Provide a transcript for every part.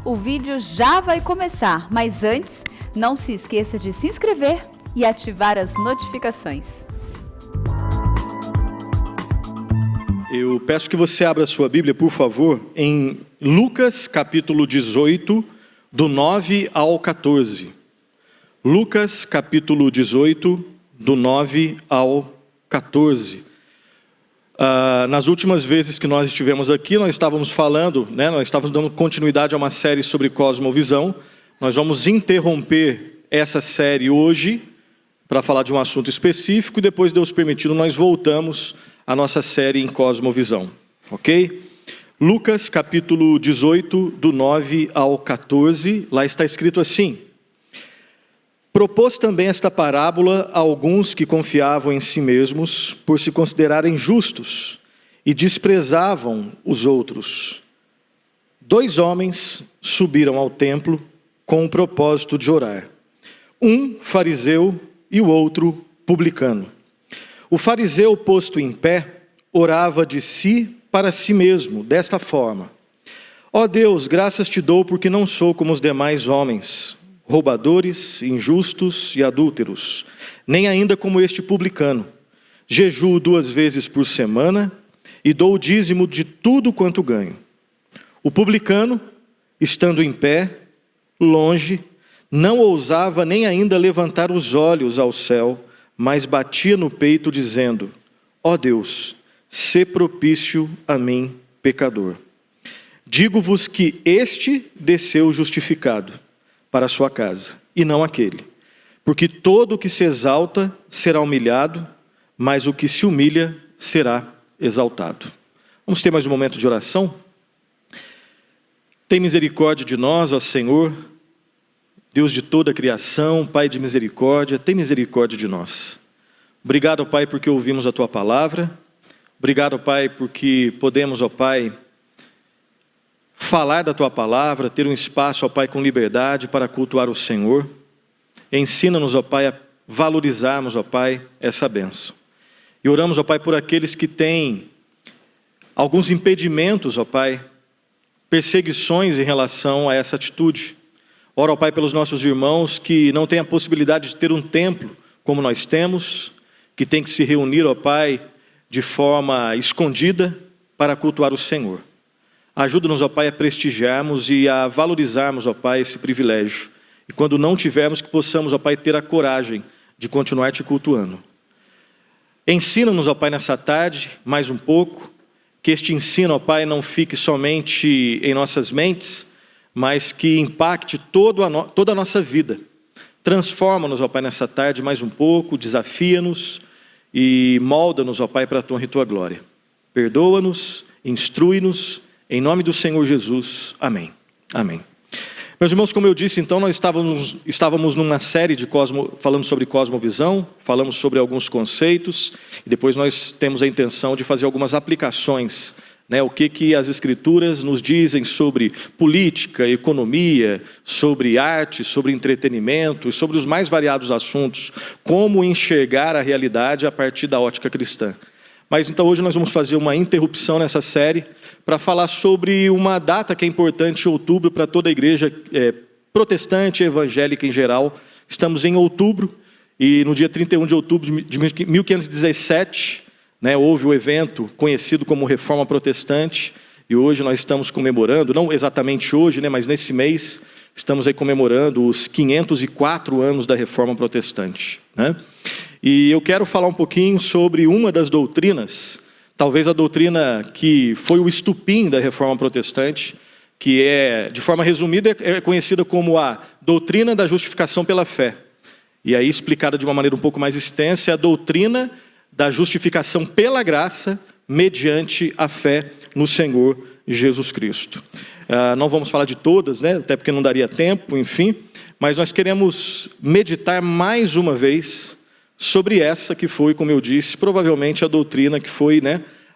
O vídeo já vai começar, mas antes, não se esqueça de se inscrever e ativar as notificações. Eu peço que você abra a sua Bíblia, por favor, em Lucas capítulo 18, do 9 ao 14. Lucas capítulo 18, do 9 ao 14. Nas últimas vezes que nós estivemos aqui, nós estávamos falando, nós estávamos dando continuidade a uma série sobre cosmovisão. Nós vamos interromper essa série hoje para falar de um assunto específico e depois, Deus permitindo, nós voltamos à nossa série em cosmovisão, ok? Lucas capítulo 18, do 9 ao 14, lá está escrito assim: propôs também esta parábola a alguns que confiavam em si mesmos por se considerarem justos e desprezavam os outros. 2 homens subiram ao templo com o propósito de orar. Um fariseu e o outro publicano. O fariseu, posto em pé, orava de si para si mesmo, desta forma: ó Deus, graças te dou porque não sou como os demais homens, roubadores, injustos e adúlteros, nem ainda como este publicano. Jejuo 2 vezes por semana e dou o dízimo de tudo quanto ganho. O publicano, estando em pé, longe, não ousava nem ainda levantar os olhos ao céu, mas batia no peito dizendo: ó Deus, sê propício a mim, pecador. Digo-vos que este desceu justificado para a sua casa, e não aquele. Porque todo o que se exalta será humilhado, mas o que se humilha será exaltado. Vamos ter mais um momento de oração? Tem misericórdia de nós, ó Senhor, Deus de toda a criação, Pai de misericórdia, tem misericórdia de nós. Obrigado, ó Pai, porque ouvimos a Tua palavra. Obrigado, ó Pai, porque podemos, ó Pai, falar da Tua palavra, ter um espaço, ó Pai, com liberdade para cultuar o Senhor. Ensina-nos, ó Pai, a valorizarmos, ó Pai, essa bênção. E oramos, ó Pai, por aqueles que têm alguns impedimentos, ó Pai, perseguições em relação a essa atitude. Ora, ó Pai, pelos nossos irmãos que não têm a possibilidade de ter um templo como nós temos, que tem que se reunir, ó Pai, de forma escondida para cultuar o Senhor. Ajuda-nos, ó Pai, a prestigiarmos e a valorizarmos, ó Pai, esse privilégio. E quando não tivermos, que possamos, ó Pai, ter a coragem de continuar te cultuando. Ensina-nos, ó Pai, nessa tarde, mais um pouco, que este ensino, ó Pai, não fique somente em nossas mentes, mas que impacte toda a nossa vida. Transforma-nos, ó Pai, nessa tarde mais um pouco, desafia-nos e molda-nos, ó Pai, para a Tua e Tua glória. Perdoa-nos, instrui-nos, em nome do Senhor Jesus. Amém. Amém. Meus irmãos, como eu disse, então, nós estávamos numa série falando sobre cosmovisão, falamos sobre alguns conceitos, e depois nós temos a intenção de fazer algumas aplicações, o que as Escrituras nos dizem sobre política, economia, sobre arte, sobre entretenimento, e sobre os mais variados assuntos, como enxergar a realidade a partir da ótica cristã. Mas então hoje nós vamos fazer uma interrupção nessa série para falar sobre uma data que é importante em outubro para toda a igreja protestante e evangélica em geral. Estamos em outubro e no dia 31 de outubro de 1517, houve o evento conhecido como Reforma Protestante, e hoje nós estamos comemorando, não exatamente hoje, mas nesse mês, estamos aí comemorando os 504 anos da Reforma Protestante. E eu quero falar um pouquinho sobre uma das doutrinas, talvez a doutrina que foi o estupim da Reforma Protestante, que de forma resumida, é conhecida como a doutrina da justificação pela fé. E aí, explicada de uma maneira um pouco mais extensa, é a doutrina da justificação pela graça, mediante a fé no Senhor Jesus Cristo. Não vamos falar de todas, até porque não daria tempo, enfim, mas nós queremos meditar mais uma vez sobre essa que foi, como eu disse, provavelmente a doutrina que foi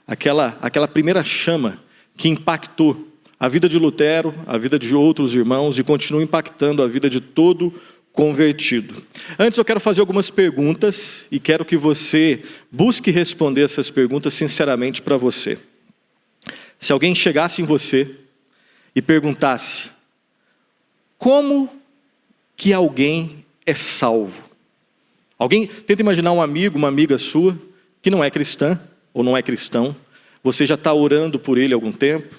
aquela primeira chama que impactou a vida de Lutero, a vida de outros irmãos e continua impactando a vida de todo convertido. Antes eu quero fazer algumas perguntas e quero que você busque responder essas perguntas sinceramente para você. Se alguém chegasse em você e perguntasse: Como que alguém é salvo? Alguém tenta imaginar um amigo, uma amiga sua, que não é cristã ou não é cristão. Você já está orando por ele há algum tempo,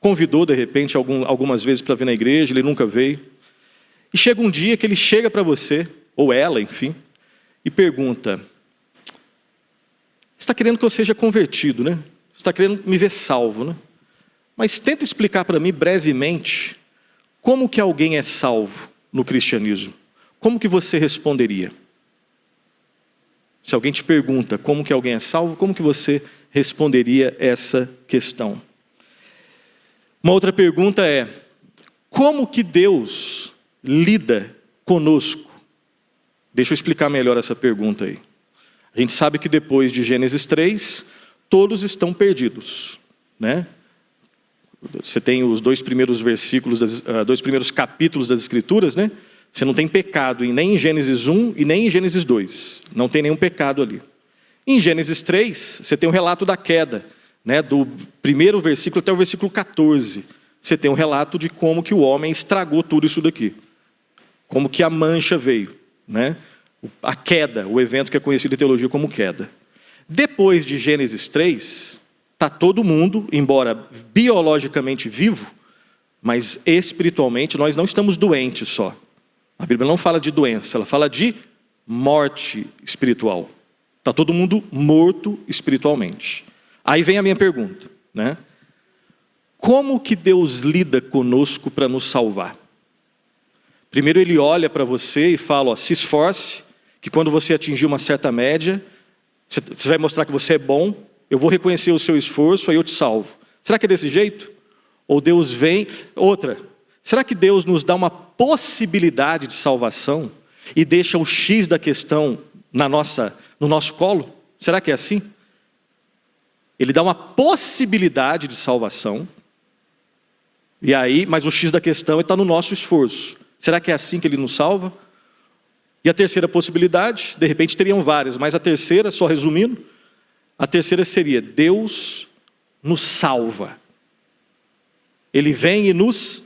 convidou de repente algumas vezes para vir na igreja, ele nunca veio. E chega um dia que ele chega para você, ou ela, enfim, e pergunta: você está querendo que eu seja convertido, né? Você está querendo me ver salvo, né? Mas tenta explicar para mim brevemente como que alguém é salvo no cristianismo. Como que você responderia? Se alguém te pergunta como que alguém é salvo, como que você responderia essa questão? Uma outra pergunta é: como que Deus lida conosco? Deixa eu explicar melhor essa pergunta aí. A gente sabe que depois de Gênesis 3, todos estão perdidos, né? Você tem os dois primeiros capítulos das Escrituras, né? Você não tem pecado nem em Gênesis 1 e nem em Gênesis 2. Não tem nenhum pecado ali. Em Gênesis 3, você tem um relato da queda, né? Do primeiro versículo até o versículo 14. Você tem um relato de como que o homem estragou tudo isso daqui. Como que a mancha veio, né? A queda, o evento que é conhecido em teologia como queda. Depois de Gênesis 3, está todo mundo, embora biologicamente vivo, mas espiritualmente nós não estamos doentes só. A Bíblia não fala de doença, ela fala de morte espiritual. Está todo mundo morto espiritualmente. Aí vem a minha pergunta, né? Como que Deus lida conosco para nos salvar? Primeiro ele olha para você e fala, ó, se esforce, que quando você atingir uma certa média, você vai mostrar que você é bom, eu vou reconhecer o seu esforço, aí eu te salvo. Será que é desse jeito? Ou Deus vem... será que Deus nos dá uma possibilidade de salvação e deixa o X da questão no nosso colo? Será que é assim? Ele dá uma possibilidade de salvação, e aí, mas o X da questão está no nosso esforço. Será que é assim que ele nos salva? E a terceira possibilidade, de repente teriam várias, mas a terceira, só resumindo, a terceira seria: Deus nos salva. Ele vem e nos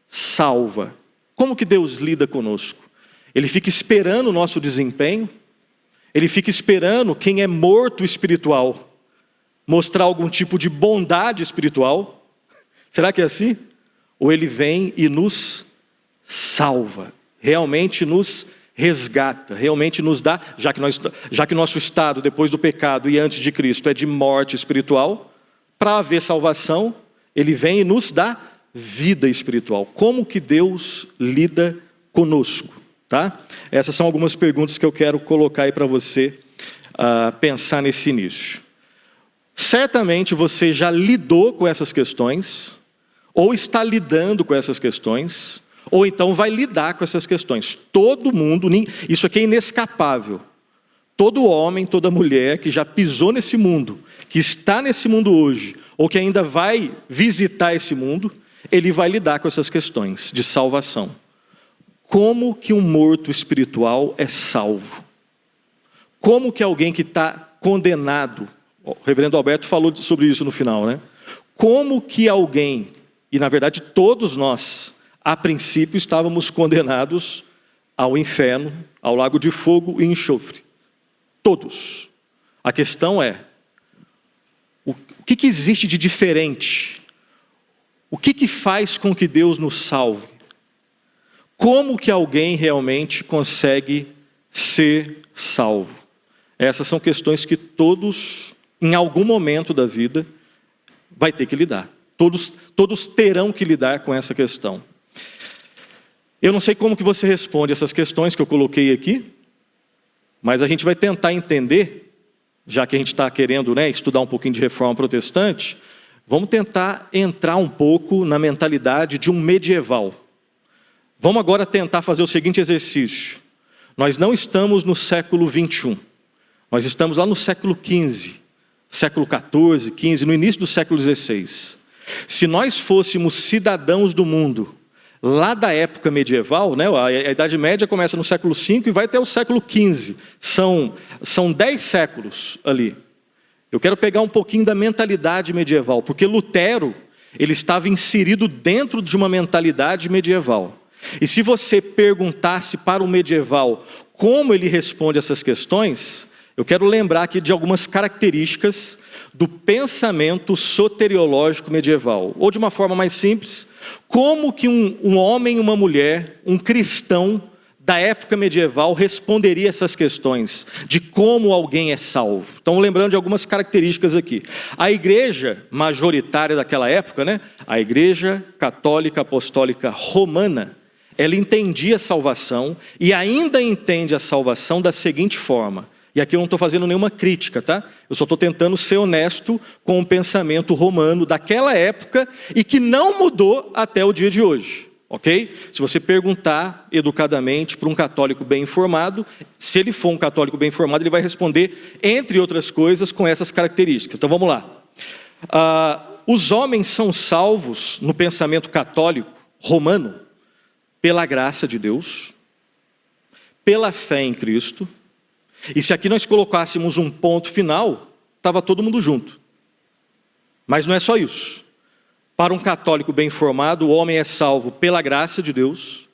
salva. Como que Deus lida conosco? Ele fica esperando o nosso desempenho, ele fica esperando quem é morto espiritual mostrar algum tipo de bondade espiritual. Será que é assim? Ou ele vem e nos salva, realmente nos resgata, realmente nos dá, já que nosso estado depois do pecado e antes de Cristo é de morte espiritual, para haver salvação, ele vem e nos dá vida espiritual. Como que Deus lida conosco? Tá? Essas são algumas perguntas que eu quero colocar aí para você pensar nesse início. Certamente você já lidou com essas questões, ou está lidando com essas questões, ou então vai lidar com essas questões. Todo mundo, isso aqui é inescapável. Todo homem, toda mulher que já pisou nesse mundo, que está nesse mundo hoje, ou que ainda vai visitar esse mundo, ele vai lidar com essas questões de salvação. Como que um morto espiritual é salvo? Como que alguém que está condenado, o reverendo Alberto falou sobre isso no final, né? Como que alguém, e na verdade todos nós, a princípio estávamos condenados ao inferno, ao lago de fogo e enxofre. Todos. A questão é, o que existe de diferente? O que faz com que Deus nos salve? Como que alguém realmente consegue ser salvo? Essas são questões que todos, em algum momento da vida, vai ter que lidar. Todos terão que lidar com essa questão. Eu não sei como que você responde essas questões que eu coloquei aqui, mas a gente vai tentar entender, já que a gente está querendo, né, estudar um pouquinho de reforma protestante, vamos tentar entrar um pouco na mentalidade de um medieval. Vamos agora tentar fazer o seguinte exercício. Nós não estamos no século 21, nós estamos lá no século 15, século 14, 15, no início do século 16. Se nós fôssemos cidadãos do mundo, lá da época medieval, né, a Idade Média começa no século V e vai até o século XV. São 10 séculos ali. Eu quero pegar um pouquinho da mentalidade medieval, porque Lutero, ele estava inserido dentro de uma mentalidade medieval. E se você perguntasse para o medieval como ele responde essas questões, eu quero lembrar aqui de algumas características do pensamento soteriológico medieval. Ou de uma forma mais simples, como que um homem e uma mulher, um cristão da época medieval responderia essas questões de como alguém é salvo. Então, lembrando de algumas características aqui. A igreja majoritária daquela época, a igreja católica apostólica romana, ela entendia a salvação e ainda entende a salvação da seguinte forma. E aqui eu não estou fazendo nenhuma crítica, tá? Eu só estou tentando ser honesto com o pensamento romano daquela época e que não mudou até o dia de hoje, ok? Se você perguntar educadamente para um católico bem informado, se ele for um católico bem informado, ele vai responder, entre outras coisas, com essas características. Então vamos lá. Os homens são salvos no pensamento católico romano pela graça de Deus, pela fé em Cristo. E se aqui nós colocássemos um ponto final, estava todo mundo junto. Mas não é só isso. Para um católico bem informado, o homem é salvo pela graça de Deus,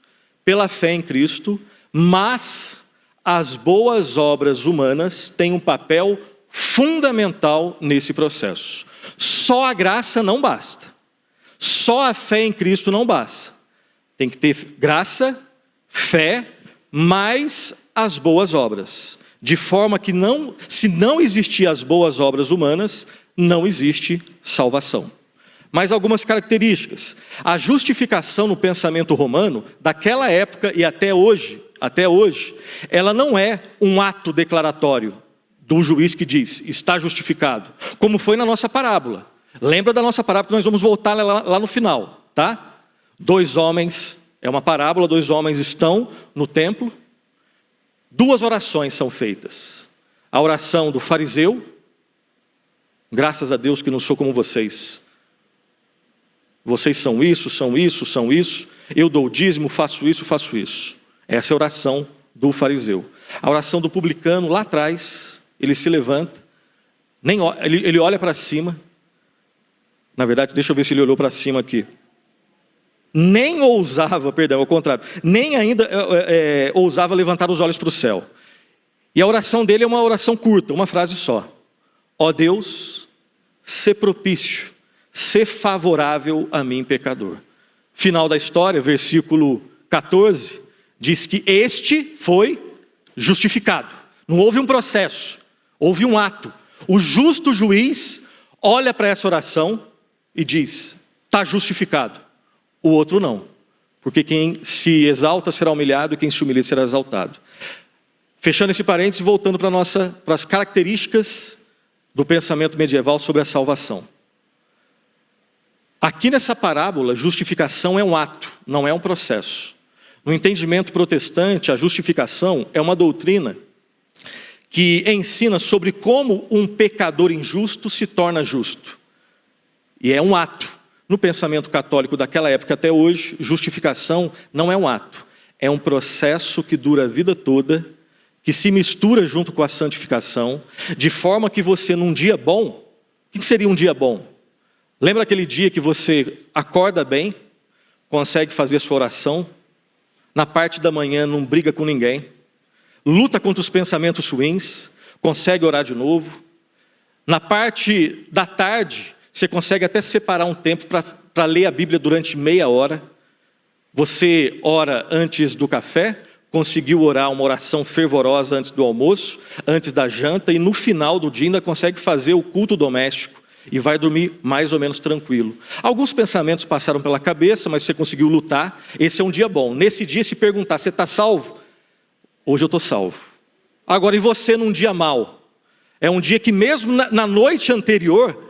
pela fé em Cristo, mas as boas obras humanas têm um papel fundamental nesse processo. Só a graça não basta. Só a fé em Cristo não basta. Tem que ter graça, fé, mais as boas obras. De forma que se não existir as boas obras humanas, não existe salvação. Mais algumas características. A justificação no pensamento romano, daquela época e até hoje, ela não é um ato declaratório do juiz que diz, está justificado, como foi na nossa parábola. Lembra da nossa parábola que nós vamos voltar lá no final, tá? 2 homens, é uma parábola, 2 homens estão no templo, 2 orações são feitas. A oração do fariseu, graças a Deus que não sou como vocês. Vocês são isso, são isso, são isso. Eu dou o dízimo, faço isso, faço isso. Essa é a oração do fariseu. A oração do publicano, lá atrás, ele se levanta, ele olha para cima. Na verdade, deixa eu ver se ele olhou para cima aqui. Nem ousava, perdão, ao contrário, nem ainda ousava levantar os olhos para o céu. E a oração dele é uma oração curta, uma frase só. Ó Deus, sê propício, sê favorável a mim, pecador. Final da história, versículo 14, diz que este foi justificado. Não houve um processo, houve um ato. O justo juiz olha para essa oração e diz, está justificado. O outro não, porque quem se exalta será humilhado e quem se humilha será exaltado. Fechando esse parênteses, voltando para as características do pensamento medieval sobre a salvação. Aqui nessa parábola, justificação é um ato, não é um processo. No entendimento protestante, a justificação é uma doutrina que ensina sobre como um pecador injusto se torna justo. E é um ato. No pensamento católico daquela época até hoje, justificação não é um ato, é um processo que dura a vida toda, que se mistura junto com a santificação, de forma que você num dia bom, o que seria um dia bom? Lembra aquele dia que você acorda bem, consegue fazer a sua oração, na parte da manhã não briga com ninguém, luta contra os pensamentos ruins, consegue orar de novo, na parte da tarde, você consegue até separar um tempo para ler a Bíblia durante meia hora. Você ora antes do café, conseguiu orar uma oração fervorosa antes do almoço, antes da janta, e no final do dia ainda consegue fazer o culto doméstico e vai dormir mais ou menos tranquilo. Alguns pensamentos passaram pela cabeça, mas você conseguiu lutar. Esse é um dia bom. Nesse dia, se perguntar, você está salvo? Hoje eu estou salvo. Agora, e você num dia mau? É um dia que mesmo na noite anterior,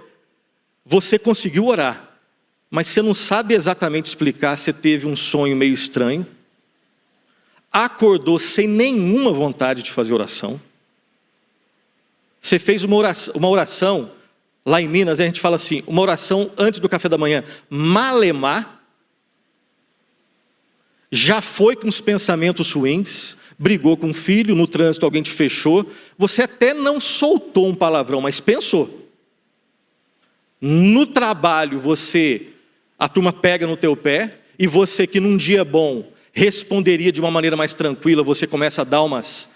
você conseguiu orar, mas você não sabe exatamente explicar, você teve um sonho meio estranho, acordou sem nenhuma vontade de fazer oração, você fez uma oração, lá em Minas a gente fala assim, uma oração antes do café da manhã, malemar, já foi com os pensamentos ruins, brigou com o filho, no trânsito alguém te fechou, você até não soltou um palavrão, mas pensou. No trabalho a turma pega no teu pé, e você que num dia bom responderia de uma maneira mais tranquila, você começa a dar umas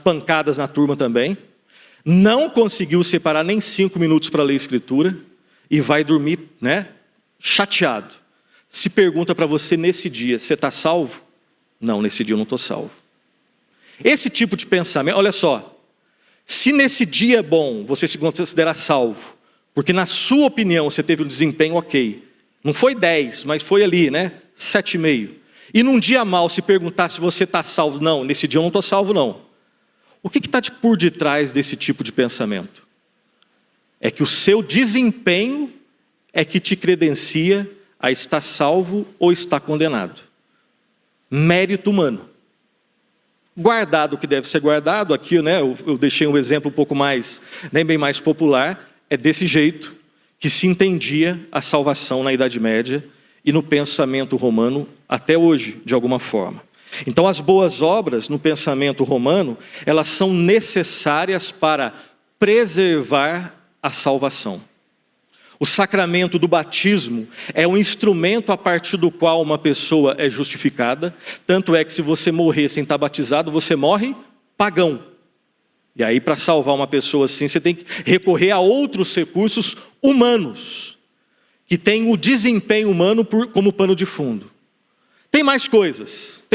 pancadas na turma também. Não conseguiu separar nem 5 minutos para ler a Escritura e vai dormir, né, chateado. Se pergunta para você nesse dia, você está salvo? Não, nesse dia eu não estou salvo. Esse tipo de pensamento, olha só, se nesse dia bom você se considera salvo, porque na sua opinião você teve um desempenho ok, não foi 10, mas foi ali, né, 7,5. E num dia mal se perguntar se você está salvo, não, nesse dia eu não estou salvo não. O que está por detrás desse tipo de pensamento? É que o seu desempenho é que te credencia a estar salvo ou estar condenado. Mérito humano. Guardado o que deve ser guardado, aqui, né, eu deixei um exemplo um pouco mais, nem bem mais popular, é desse jeito que se entendia a salvação na Idade Média e no pensamento romano até hoje, de alguma forma. Então as boas obras no pensamento romano, elas são necessárias para preservar a salvação. O sacramento do batismo é um instrumento a partir do qual uma pessoa é justificada, tanto é que se você morrer sem estar batizado, você morre pagão. E aí para salvar uma pessoa assim, você tem que recorrer a outros recursos humanos, que têm o desempenho humano como pano de fundo. Tem mais coisas,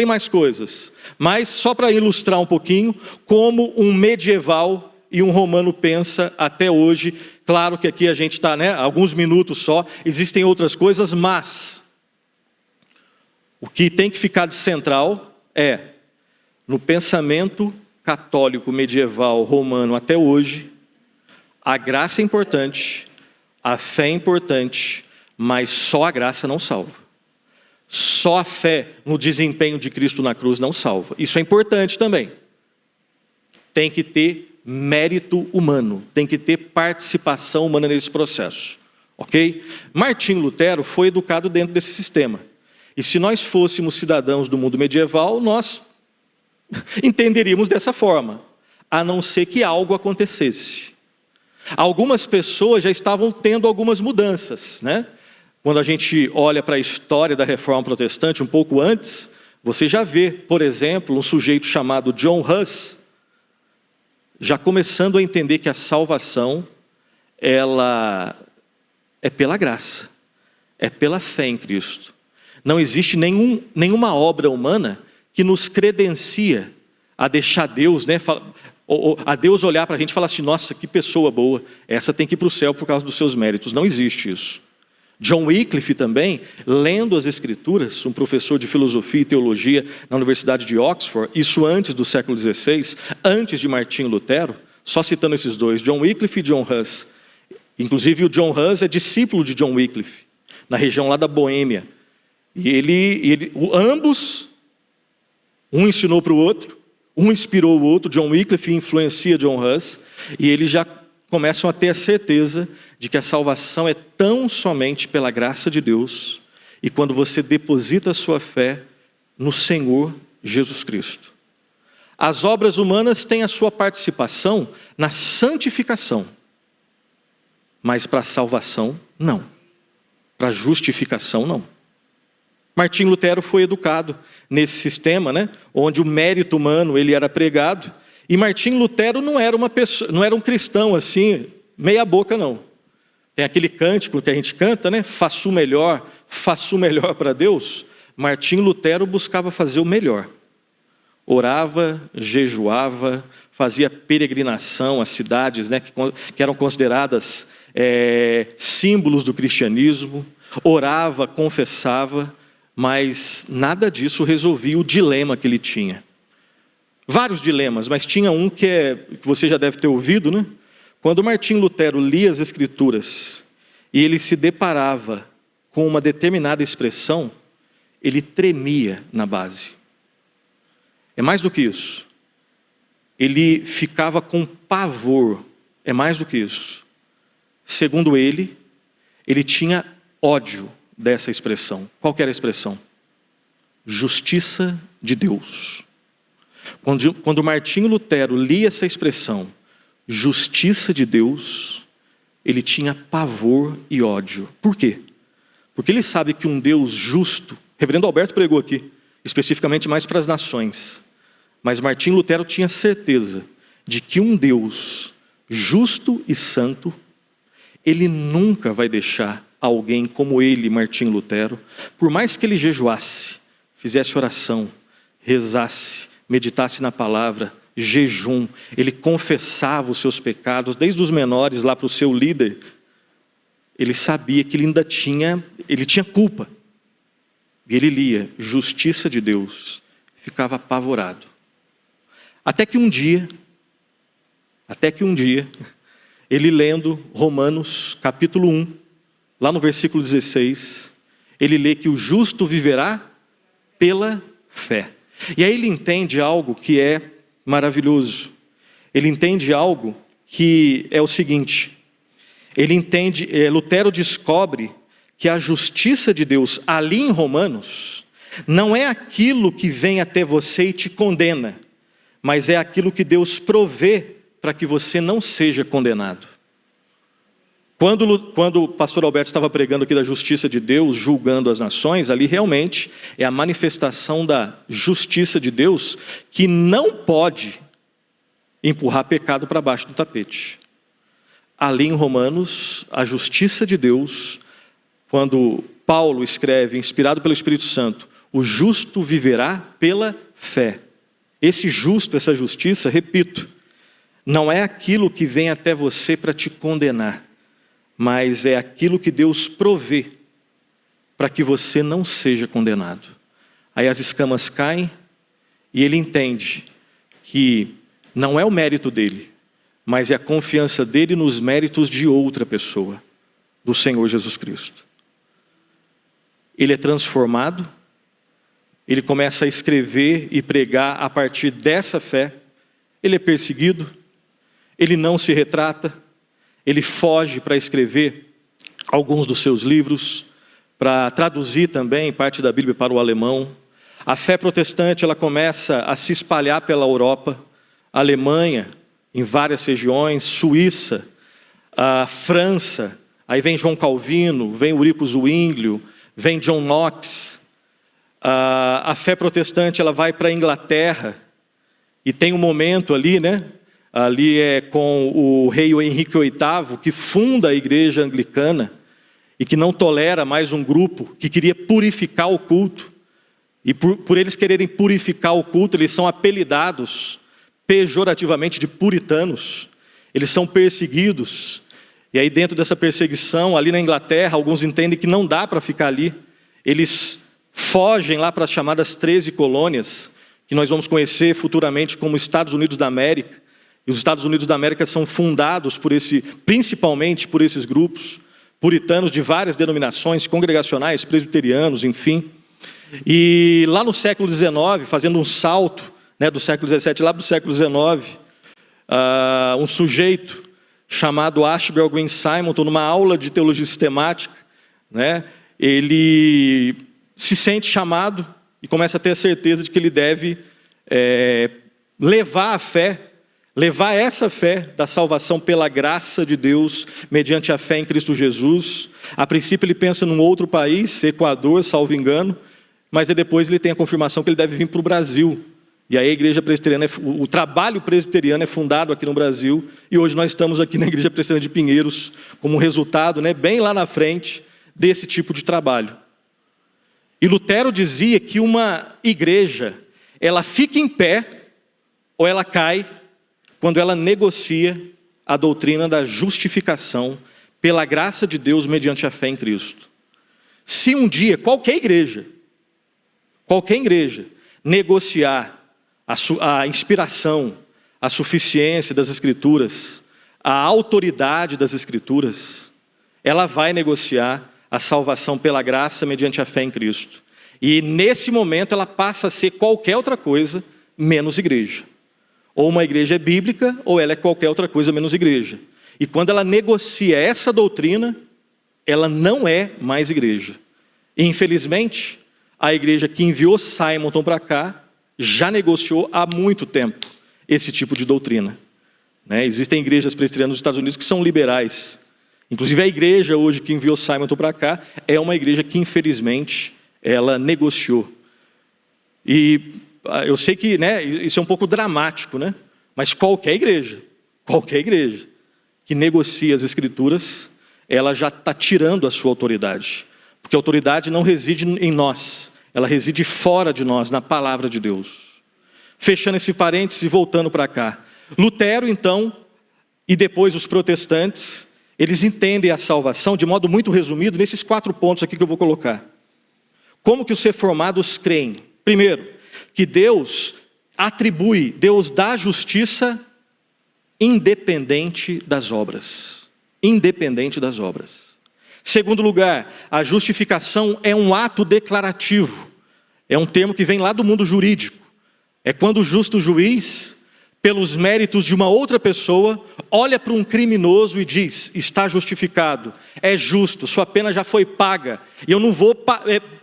mas só para ilustrar um pouquinho como um medieval e um romano pensa até hoje. Claro que aqui a gente está, né, alguns minutos só, existem outras coisas, mas o que tem que ficar de central é, no pensamento católico, medieval, romano até hoje, a graça é importante, a fé é importante, mas só a graça não salva. Só a fé no desempenho de Cristo na cruz não salva. Isso é importante também. Tem que ter mérito humano, tem que ter participação humana nesse processo. Ok? Martinho Lutero foi educado dentro desse sistema. E se nós fôssemos cidadãos do mundo medieval, nós entenderíamos dessa forma, a não ser que algo acontecesse. Algumas pessoas já estavam tendo algumas mudanças, né? Quando a gente olha para a história da Reforma Protestante, um pouco antes, você já vê, por exemplo, um sujeito chamado John Huss, já começando a entender que a salvação, ela é pela graça, é pela fé em Cristo. Não existe nenhuma obra humana que nos credencia a deixar Deus, né, a Deus olhar para a gente e falar assim, nossa, que pessoa boa, essa tem que ir para o céu por causa dos seus méritos. Não existe isso. John Wycliffe também, lendo as Escrituras, um professor de filosofia e teologia na Universidade de Oxford, isso antes do século XVI, antes de Martinho Lutero, só citando esses dois, John Wycliffe e John Huss. Inclusive o John Huss é discípulo de John Wycliffe, na região lá da Boêmia. E ambos, um ensinou para o outro, um inspirou o outro, John Wycliffe influencia John Huss, e eles já começam a ter a certeza de que a salvação é tão somente pela graça de Deus, e quando você deposita a sua fé no Senhor Jesus Cristo. As obras humanas têm a sua participação na santificação, mas para a salvação, não. Para a justificação, não. Martinho Lutero foi educado nesse sistema, né, onde o mérito humano ele era pregado, e Martinho Lutero não era uma pessoa, não era um cristão assim, meia boca não. Tem aquele cântico que a gente canta, né, faço o melhor para Deus. Martinho Lutero buscava fazer o melhor. Orava, jejuava, fazia peregrinação às cidades, né, que eram consideradas símbolos do cristianismo, orava, confessava, mas nada disso resolvia o dilema que ele tinha. Vários dilemas, mas tinha um que você já deve ter ouvido, né? Quando Martinho Lutero lia as Escrituras e ele se deparava com uma determinada expressão, ele tremia na base. É mais do que isso. Ele ficava com pavor. É mais do que isso. Segundo ele tinha ódio dessa expressão. Qual que era a expressão? Justiça de Deus. Quando Martinho Lutero lia essa expressão, justiça de Deus, ele tinha pavor e ódio. Por quê? Porque ele sabe que um Deus justo, Reverendo Alberto pregou aqui, especificamente mais para as nações. Mas Martim Lutero tinha certeza de que um Deus justo e santo, ele nunca vai deixar alguém como ele, Martim Lutero, por mais que ele jejuasse, fizesse oração, rezasse, meditasse na palavra, jejum, ele confessava os seus pecados, desde os menores lá para o seu líder, ele sabia que ele ainda tinha culpa. E ele lia justiça de Deus, ficava apavorado. Até que um dia, ele lendo Romanos capítulo 1, lá no versículo 16, ele lê que o justo viverá pela fé. E aí ele entende algo que é maravilhoso. Ele entende algo que é o seguinte, Lutero descobre que a justiça de Deus ali em Romanos não é aquilo que vem até você e te condena, mas é aquilo que Deus provê para que você não seja condenado. Quando o pastor Alberto estava pregando aqui da justiça de Deus, julgando as nações, ali realmente é a manifestação da justiça de Deus que não pode empurrar pecado para baixo do tapete. Ali em Romanos, a justiça de Deus, quando Paulo escreve, inspirado pelo Espírito Santo, o justo viverá pela fé. Esse justo, essa justiça, repito, não é aquilo que vem até você para te condenar, mas é aquilo que Deus provê para que você não seja condenado. Aí as escamas caem e ele entende que não é o mérito dele, mas é a confiança dele nos méritos de outra pessoa, do Senhor Jesus Cristo. Ele é transformado, ele começa a escrever e pregar a partir dessa fé, ele é perseguido, ele não se retrata, ele foge para escrever alguns dos seus livros, para traduzir também parte da Bíblia para o alemão. A fé protestante ela começa a se espalhar pela Europa, Alemanha, em várias regiões, Suíça, a França, aí vem João Calvino, vem Eurico Zwinglio, vem John Knox. A fé protestante ela vai para a Inglaterra, e tem um momento ali, né? Ali é com o rei Henrique VIII, que funda a igreja anglicana, e que não tolera mais um grupo que queria purificar o culto. E por eles quererem purificar o culto, eles são apelidados pejorativamente de puritanos. Eles são perseguidos. E aí dentro dessa perseguição, ali na Inglaterra, alguns entendem que não dá para ficar ali. Eles fogem lá para as chamadas 13 colônias, que nós vamos conhecer futuramente como Estados Unidos da América. E os Estados Unidos da América são fundados principalmente por esses grupos puritanos de várias denominações, congregacionais, presbiterianos, enfim. E lá no século XIX, fazendo um salto, né, do século XVII lá para o século XIX, um sujeito chamado Ashbel Green Simonton, numa aula de teologia sistemática, né, ele se sente chamado e começa a ter a certeza de que ele deve levar essa fé da salvação pela graça de Deus, mediante a fé em Cristo Jesus. A princípio ele pensa num outro país, Equador, salvo engano, mas depois ele tem a confirmação que ele deve vir para o Brasil. E aí a igreja presbiteriana, o trabalho presbiteriano é fundado aqui no Brasil, e hoje nós estamos aqui na igreja presbiteriana de Pinheiros, como resultado, né, bem lá na frente, desse tipo de trabalho. E Lutero dizia que uma igreja, ela fica em pé, ou ela cai, quando ela negocia a doutrina da justificação pela graça de Deus mediante a fé em Cristo. Se um dia qualquer igreja negociar a inspiração, a suficiência das Escrituras, a autoridade das Escrituras, ela vai negociar a salvação pela graça mediante a fé em Cristo. E nesse momento ela passa a ser qualquer outra coisa menos igreja. Ou uma igreja é bíblica, ou ela é qualquer outra coisa menos igreja. E quando ela negocia essa doutrina, ela não é mais igreja. E, infelizmente, a igreja que enviou Simonton para cá, já negociou há muito tempo esse tipo de doutrina. Né? Existem igrejas presbiterianas nos Estados Unidos que são liberais. Inclusive a igreja hoje que enviou Simonton para cá, é uma igreja que, infelizmente, ela negociou. E eu sei que, né, isso é um pouco dramático, né? Mas qualquer igreja que negocia as Escrituras, ela já está tirando a sua autoridade. Porque a autoridade não reside em nós, ela reside fora de nós, na palavra de Deus. Fechando esse parênteses e voltando para cá. Lutero, então, e depois os protestantes, eles entendem a salvação de modo muito resumido nesses 4 pontos aqui que eu vou colocar. Como que os reformados creem? Primeiro, que Deus dá justiça independente das obras. Independente das obras. Segundo lugar, a justificação é um ato declarativo. É um termo que vem lá do mundo jurídico. É quando o justo juiz, pelos méritos de uma outra pessoa, olha para um criminoso e diz: está justificado, é justo, sua pena já foi paga, e eu não vou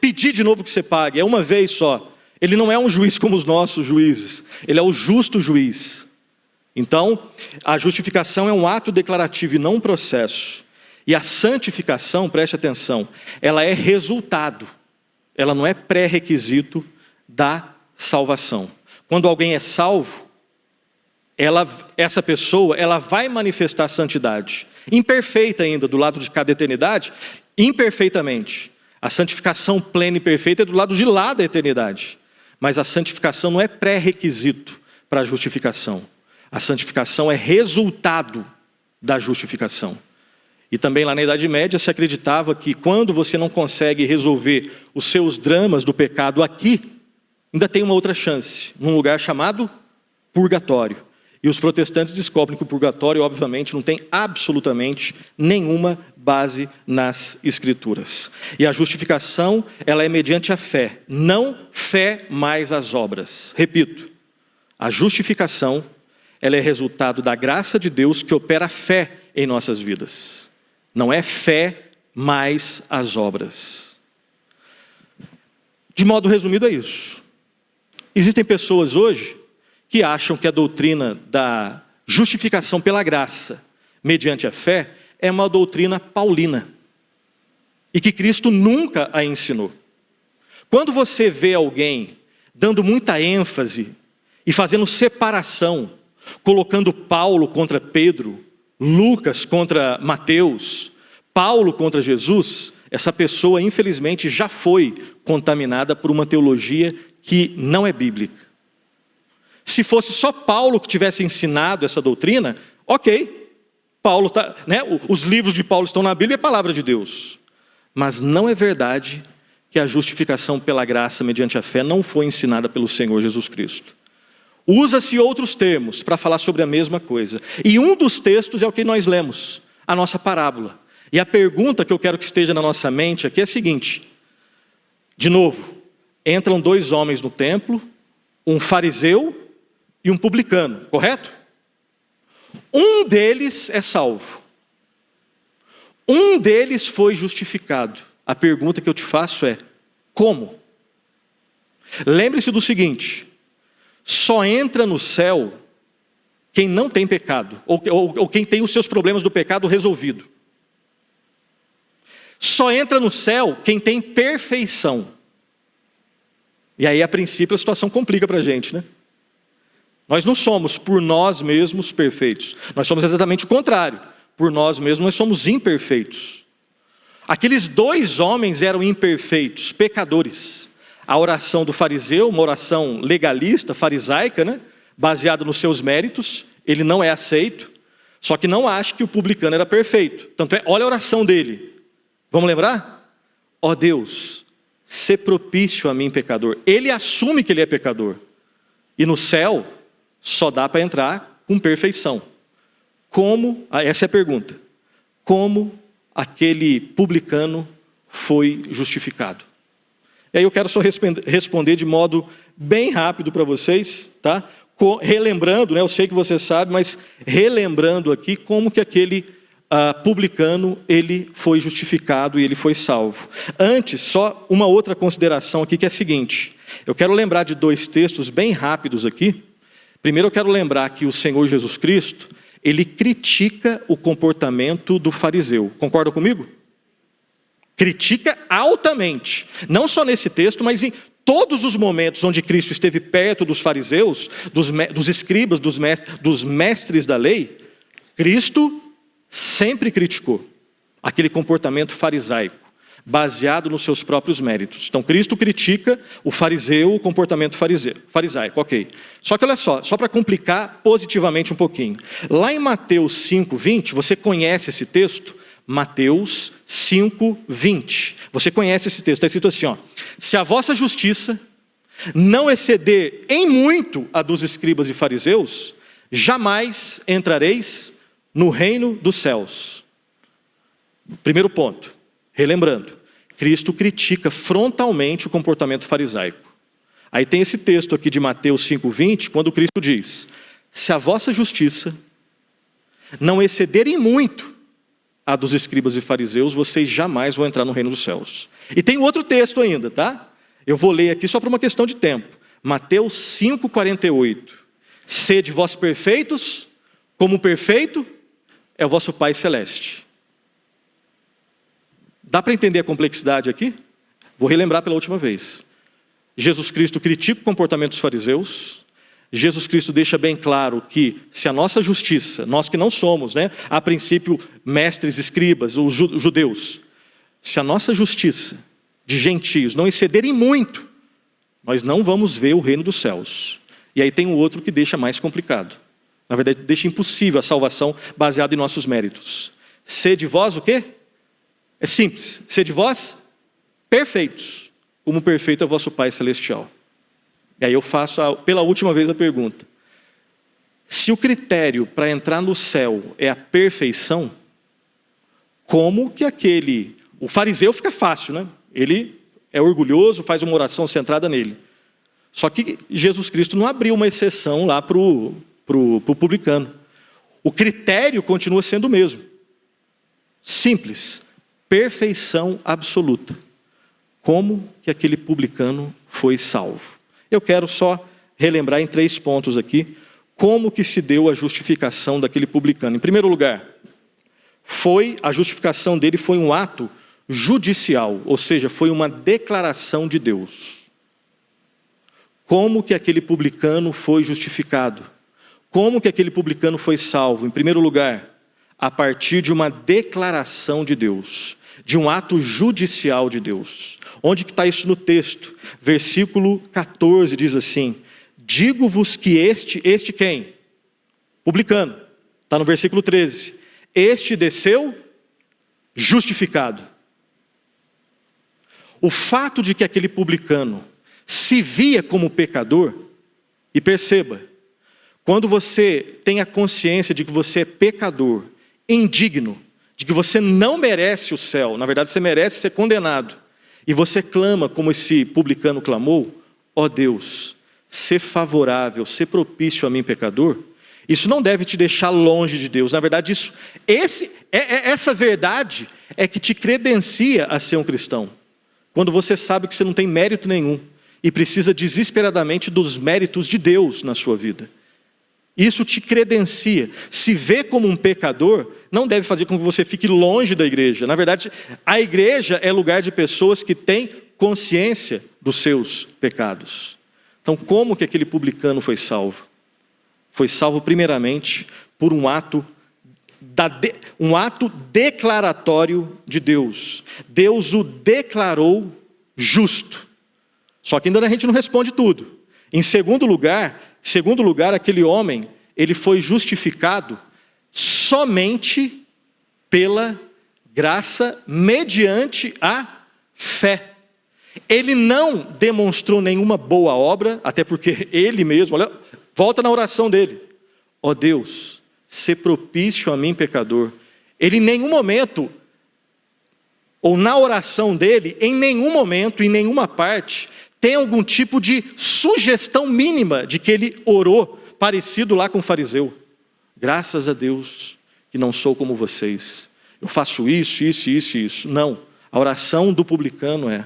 pedir de novo que você pague, é uma vez só. Ele não é um juiz como os nossos juízes, ele é o justo juiz. Então, a justificação é um ato declarativo e não um processo. E a santificação, preste atenção, ela é resultado, ela não é pré-requisito da salvação. Quando alguém é salvo, essa pessoa vai manifestar santidade, imperfeita ainda, do lado de cada eternidade, imperfeitamente. A santificação plena e perfeita é do lado de lá da eternidade. Mas a santificação não é pré-requisito para a justificação. A santificação é resultado da justificação. E também lá na Idade Média se acreditava que quando você não consegue resolver os seus dramas do pecado aqui, ainda tem uma outra chance, num lugar chamado purgatório. E os protestantes descobrem que o purgatório, obviamente, não tem absolutamente nenhuma base nas Escrituras. E a justificação, ela é mediante a fé, não fé mais as obras. Repito, a justificação, ela é resultado da graça de Deus que opera a fé em nossas vidas. Não é fé mais as obras. De modo resumido é isso. Existem pessoas hoje que acham que a doutrina da justificação pela graça, mediante a fé, é uma doutrina paulina. E que Cristo nunca a ensinou. Quando você vê alguém dando muita ênfase e fazendo separação, colocando Paulo contra Pedro, Lucas contra Mateus, Paulo contra Jesus, essa pessoa infelizmente já foi contaminada por uma teologia que não é bíblica. Se fosse só Paulo que tivesse ensinado essa doutrina, ok, Paulo os livros de Paulo estão na Bíblia, é a palavra de Deus. Mas não é verdade que a justificação pela graça mediante a fé não foi ensinada pelo Senhor Jesus Cristo. Usa-se outros termos para falar sobre a mesma coisa. E um dos textos é o que nós lemos, a nossa parábola. E a pergunta que eu quero que esteja na nossa mente aqui é a seguinte. De novo, entram 2 homens no templo, um fariseu e um publicano, correto? Um deles é salvo. Um deles foi justificado. A pergunta que eu te faço é, como? Lembre-se do seguinte, só entra no céu quem não tem pecado, ou quem tem os seus problemas do pecado resolvido. Só entra no céu quem tem perfeição. E aí, a princípio, a situação complica para a gente, né? Nós não somos por nós mesmos perfeitos. Nós somos exatamente o contrário. Por nós mesmos nós somos imperfeitos. Aqueles 2 homens eram imperfeitos, pecadores. A oração do fariseu, uma oração legalista, farisaica, né? Baseada nos seus méritos, ele não é aceito. Só que não acha que o publicano era perfeito. Tanto é, olha a oração dele. Vamos lembrar? Ó Deus, sê propício a mim, pecador. Ele assume que ele é pecador. E no céu, só dá para entrar com perfeição. Como, essa é a pergunta, como aquele publicano foi justificado? E aí eu quero só responder de modo bem rápido para vocês, tá? Relembrando, né, eu sei que você sabe, mas relembrando aqui como que aquele publicano, ele foi justificado e ele foi salvo. Antes, só uma outra consideração aqui que é a seguinte, eu quero lembrar de 2 textos bem rápidos aqui. Primeiro eu quero lembrar que o Senhor Jesus Cristo, ele critica o comportamento do fariseu. Concorda comigo? Critica altamente. Não só nesse texto, mas em todos os momentos onde Cristo esteve perto dos fariseus, dos escribas, dos mestres da lei, Cristo sempre criticou aquele comportamento farisaico, baseado nos seus próprios méritos. Então Cristo critica o fariseu, o comportamento farisaico, ok. Só que olha só para complicar positivamente um pouquinho. Lá em Mateus 5:20, você conhece esse texto? Mateus 5:20. Você conhece esse texto, está escrito assim, ó: se a vossa justiça não exceder em muito a dos escribas e fariseus, jamais entrareis no reino dos céus. Primeiro ponto, relembrando, Cristo critica frontalmente o comportamento farisaico. Aí tem esse texto aqui de Mateus 5:20, quando Cristo diz: se a vossa justiça não exceder em muito a dos escribas e fariseus, vocês jamais vão entrar no reino dos céus. E tem outro texto ainda, tá? Eu vou ler aqui só por uma questão de tempo. Mateus 5:48. Sede vós perfeitos, como perfeito é o vosso Pai Celeste. Dá para entender a complexidade aqui? Vou relembrar pela última vez. Jesus Cristo critica o comportamento dos fariseus. Jesus Cristo deixa bem claro que se a nossa justiça, nós que não somos, a princípio mestres, escribas, os judeus, se a nossa justiça de gentios não excederem muito, nós não vamos ver o reino dos céus. E aí tem um outro que deixa mais complicado. Na verdade, deixa impossível a salvação baseada em nossos méritos. Sede vós o quê? É simples. Sede vós perfeitos, como perfeito é o vosso Pai Celestial. E aí eu faço pela última vez a pergunta: se o critério para entrar no céu é a perfeição, como que o fariseu fica fácil, Ele é orgulhoso, faz uma oração centrada nele. Só que Jesus Cristo não abriu uma exceção lá para o publicano. O critério continua sendo o mesmo. Simples. Perfeição absoluta. Como que aquele publicano foi salvo? Eu quero só relembrar em 3 pontos aqui como que se deu a justificação daquele publicano. Em primeiro lugar, a justificação dele foi um ato judicial, ou seja, foi uma declaração de Deus. Como que aquele publicano foi justificado? Como que aquele publicano foi salvo? Em primeiro lugar, a partir de uma declaração de Deus, de um ato judicial de Deus. Onde que está isso no texto? Versículo 14 diz assim: digo-vos que este quem? Publicano. Está no versículo 13. Este desceu justificado. O fato de que aquele publicano se via como pecador, e perceba, quando você tem a consciência de que você é pecador, indigno, de que você não merece o céu, na verdade você merece ser condenado, e você clama como esse publicano clamou: ó Deus, ser favorável, ser propício a mim pecador, isso não deve te deixar longe de Deus. Na verdade, essa verdade é que te credencia a ser um cristão. Quando você sabe que você não tem mérito nenhum e precisa desesperadamente dos méritos de Deus na sua vida. Isso te credencia. Se vê como um pecador, não deve fazer com que você fique longe da igreja. Na verdade, a igreja é lugar de pessoas que têm consciência dos seus pecados. Então, como que aquele publicano foi salvo? Foi salvo primeiramente por um ato declaratório de Deus. Deus o declarou justo. Só que ainda a gente não responde tudo. Em segundo lugar, aquele homem, ele foi justificado somente pela graça mediante a fé. Ele não demonstrou nenhuma boa obra, até porque ele mesmo, olha, volta na oração dele: ó Deus, ser propício a mim pecador. Ele em nenhum momento, ou na oração dele, em nenhum momento, em nenhuma parte, tem algum tipo de sugestão mínima de que ele orou parecido lá com o fariseu. Graças a Deus que não sou como vocês. Eu faço isso, isso, isso e isso. Não. A oração do publicano é: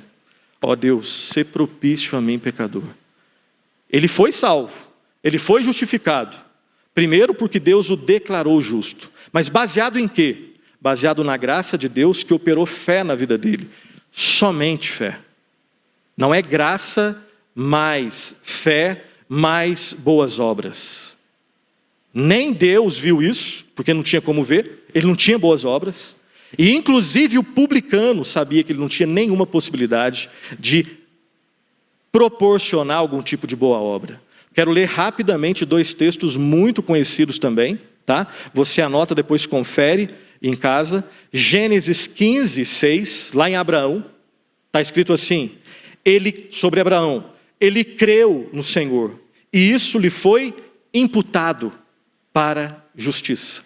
ó Deus, ser propício a mim pecador. Ele foi salvo. Ele foi justificado. Primeiro porque Deus o declarou justo. Mas baseado em quê? Baseado na graça de Deus que operou fé na vida dele. Somente fé. Não é graça mais fé, mais boas obras. Nem Deus viu isso, porque não tinha como ver, ele não tinha boas obras, e inclusive o publicano sabia que ele não tinha nenhuma possibilidade de proporcionar algum tipo de boa obra. Quero ler rapidamente 2 textos muito conhecidos também, tá? Você anota, depois confere em casa. Gênesis 15, 6, lá em Abraão, está escrito assim: sobre Abraão, ele creu no Senhor, e isso lhe foi imputado para justiça.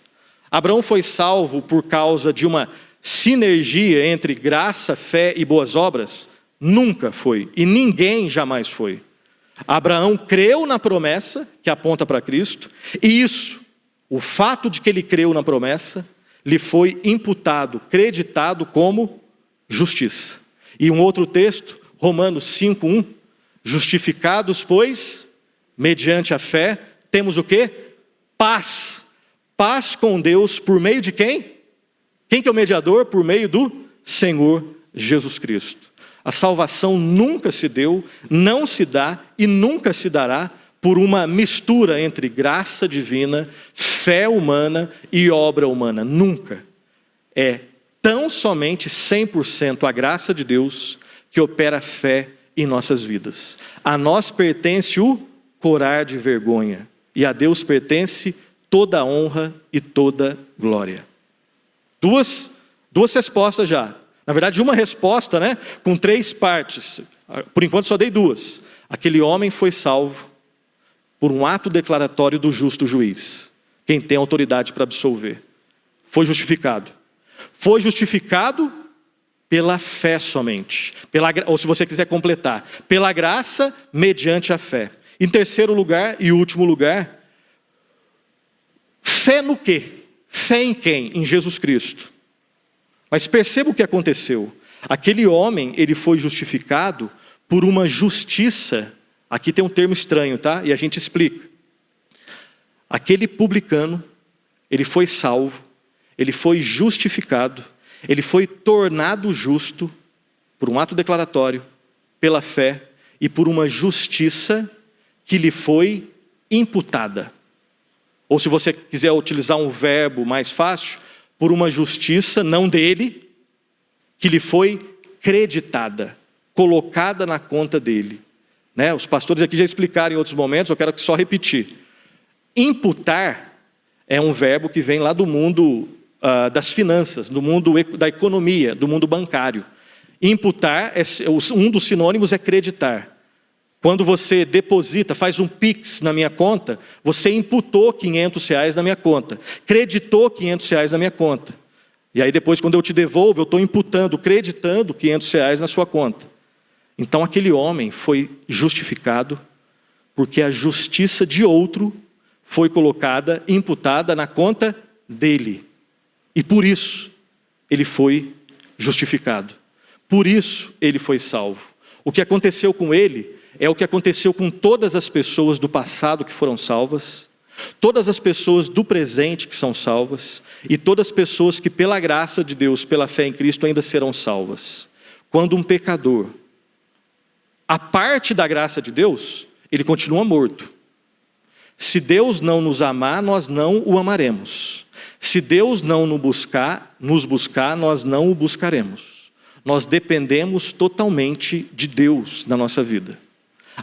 Abraão foi salvo por causa de uma sinergia entre graça, fé e boas obras? Nunca foi, e ninguém jamais foi. Abraão creu na promessa, que aponta para Cristo, e isso, o fato de que ele creu na promessa, lhe foi imputado, creditado como justiça. E um outro texto, Romanos 5:1, justificados, pois, mediante a fé, temos o quê? Paz. Paz com Deus por meio de quem? Quem que é o mediador? Por meio do Senhor Jesus Cristo. A salvação nunca se deu, não se dá e nunca se dará por uma mistura entre graça divina, fé humana e obra humana. Nunca. É tão somente 100% a graça de Deus que opera a fé em nossas vidas. A nós pertence o corar de vergonha, e a Deus pertence toda a honra e toda glória. Duas respostas já. Na verdade, uma resposta, né, com 3 partes. Por enquanto só dei 2. Aquele homem foi salvo por um ato declaratório do justo juiz, quem tem autoridade para absolver. Foi justificado. Foi justificado pela fé somente. Ou se você quiser completar, pela graça mediante a fé. Em terceiro lugar e último lugar, fé no quê? Fé em quem? Em Jesus Cristo. Mas perceba o que aconteceu. Aquele homem, ele foi justificado por uma justiça. Aqui tem um termo estranho, tá? E a gente explica. Aquele publicano, ele foi salvo, ele foi justificado, ele foi tornado justo por um ato declaratório, pela fé e por uma justiça que lhe foi imputada. Ou se você quiser utilizar um verbo mais fácil, por uma justiça, não dele, que lhe foi creditada, colocada na conta dele. Né? Os pastores aqui já explicaram em outros momentos, eu quero só repetir. Imputar é um verbo que vem lá do mundo das finanças, do mundo da economia, do mundo bancário. Imputar, um dos sinônimos é creditar. Quando você deposita, faz um Pix na minha conta, você imputou R$500 na minha conta, creditou R$500 na minha conta. E aí depois, quando eu te devolvo, eu estou imputando, creditando R$500 na sua conta. Então aquele homem foi justificado, porque a justiça de outro foi colocada, imputada na conta dele. E por isso ele foi justificado. Por isso ele foi salvo. O que aconteceu com ele é o que aconteceu com todas as pessoas do passado que foram salvas, todas as pessoas do presente que são salvas, e todas as pessoas que pela graça de Deus, pela fé em Cristo, ainda serão salvas. Quando um pecador, a parte da graça de Deus, ele continua morto. Se Deus não nos amar, nós não o amaremos. Se Deus não nos buscar, nós não o buscaremos. Nós dependemos totalmente de Deus na nossa vida.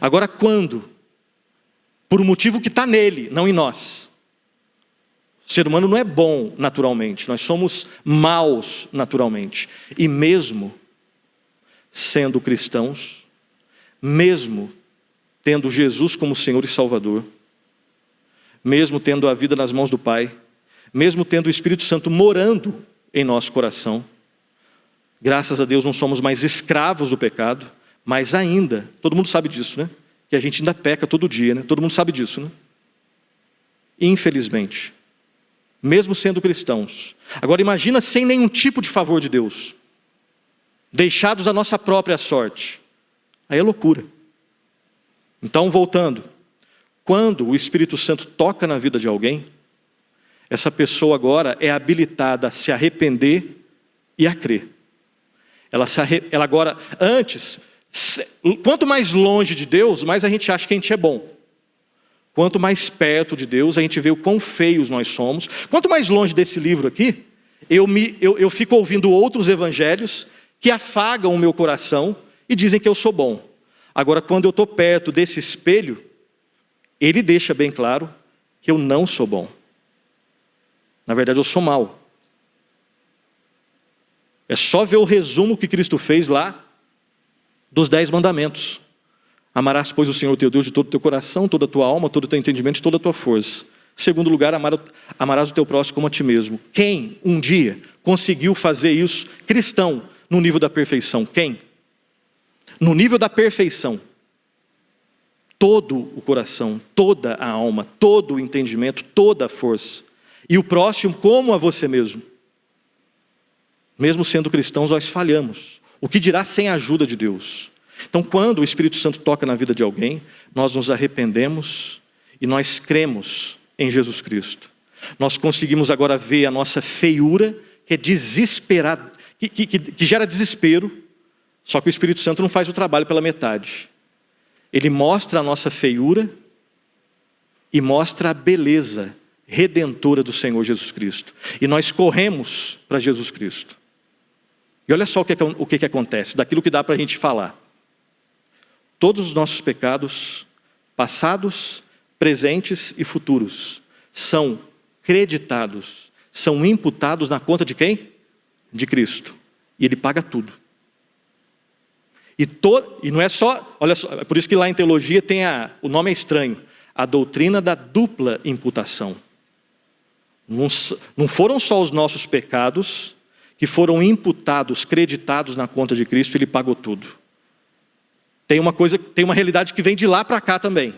Agora, quando, por um motivo que está nele, não em nós, o ser humano não é bom naturalmente, nós somos maus naturalmente, e mesmo sendo cristãos, mesmo tendo Jesus como Senhor e Salvador, mesmo tendo a vida nas mãos do Pai, mesmo tendo o Espírito Santo morando em nosso coração, graças a Deus não somos mais escravos do pecado, mas ainda, todo mundo sabe disso, né? Que a gente ainda peca todo dia, né? Todo mundo sabe disso, né? Infelizmente, mesmo sendo cristãos. Agora imagina sem nenhum tipo de favor de Deus, deixados à nossa própria sorte. Aí é loucura. Então, voltando, quando o Espírito Santo toca na vida de alguém, essa pessoa agora é habilitada a se arrepender e a crer. Ela agora, antes, Quanto mais longe de Deus, mais a gente acha que a gente é bom. Quanto mais perto de Deus, a gente vê o quão feios nós somos. Quanto mais longe desse livro aqui, eu fico ouvindo outros evangelhos que afagam o meu coração e dizem que eu sou bom. Agora, quando eu estou perto desse espelho, ele deixa bem claro que eu não sou bom. Na verdade, eu sou mau. É só ver o resumo que Cristo fez lá dos 10 mandamentos. Amarás, pois, o Senhor teu Deus de todo o teu coração, toda a tua alma, todo o teu entendimento, toda a tua força. Segundo lugar, amarás o teu próximo como a ti mesmo. Quem um dia conseguiu fazer isso, cristão, no nível da perfeição? Quem? No nível da perfeição. Todo o coração, toda a alma, todo o entendimento, toda a força. E o próximo como a você mesmo. Mesmo sendo cristãos, nós falhamos. O que dirá sem a ajuda de Deus? Então, quando o Espírito Santo toca na vida de alguém, nós nos arrependemos e nós cremos em Jesus Cristo. Nós conseguimos agora ver a nossa feiura, que é desesperada, que gera desespero, só que o Espírito Santo não faz o trabalho pela metade. Ele mostra a nossa feiura e mostra a beleza redentora do Senhor Jesus Cristo. E nós corremos para Jesus Cristo. E olha só o que acontece, daquilo que dá para a gente falar. Todos os nossos pecados, passados, presentes e futuros, são creditados, são imputados na conta de quem? De Cristo. E Ele paga tudo. E não é só, olha só, é por isso que lá em teologia tem o nome é estranho, a doutrina da dupla imputação. Não foram só os nossos pecados que foram imputados, creditados na conta de Cristo, Ele pagou tudo. Tem uma realidade que vem de lá para cá também.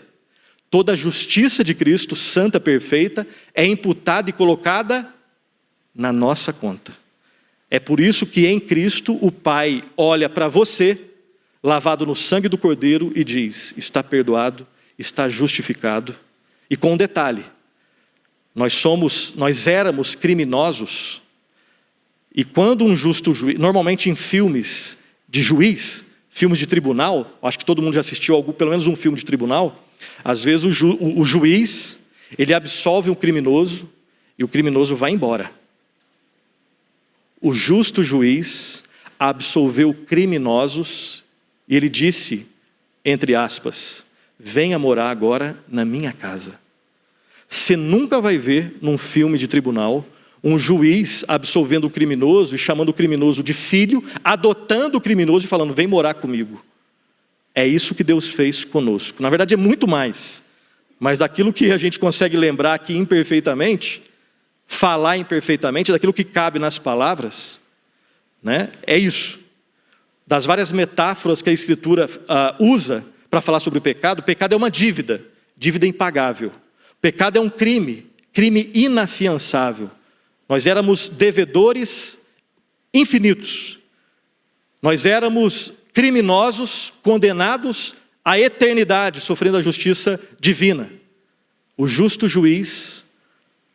Toda a justiça de Cristo, santa, perfeita, é imputada e colocada na nossa conta. É por isso que em Cristo o Pai olha para você, lavado no sangue do Cordeiro, e diz: está perdoado, está justificado. E com um detalhe, nós éramos criminosos, e quando um justo juiz, normalmente em filmes de juiz, filmes de tribunal, acho que todo mundo já assistiu pelo menos um filme de tribunal, às vezes o juiz, ele absolve um criminoso, e o criminoso vai embora. O justo juiz absolveu criminosos, e ele disse, entre aspas, venha morar agora na minha casa. Você nunca vai ver num filme de tribunal um juiz absolvendo o criminoso e chamando o criminoso de filho, adotando o criminoso e falando, vem morar comigo. É isso que Deus fez conosco. Na verdade é muito mais, mas daquilo que a gente consegue lembrar aqui imperfeitamente, falar imperfeitamente, daquilo que cabe nas palavras, né? É isso. Das várias metáforas que a Escritura usa para falar sobre o pecado é uma dívida impagável. O pecado é um crime inafiançável. Nós éramos devedores infinitos. Nós éramos criminosos, condenados à eternidade, sofrendo a justiça divina. O justo juiz,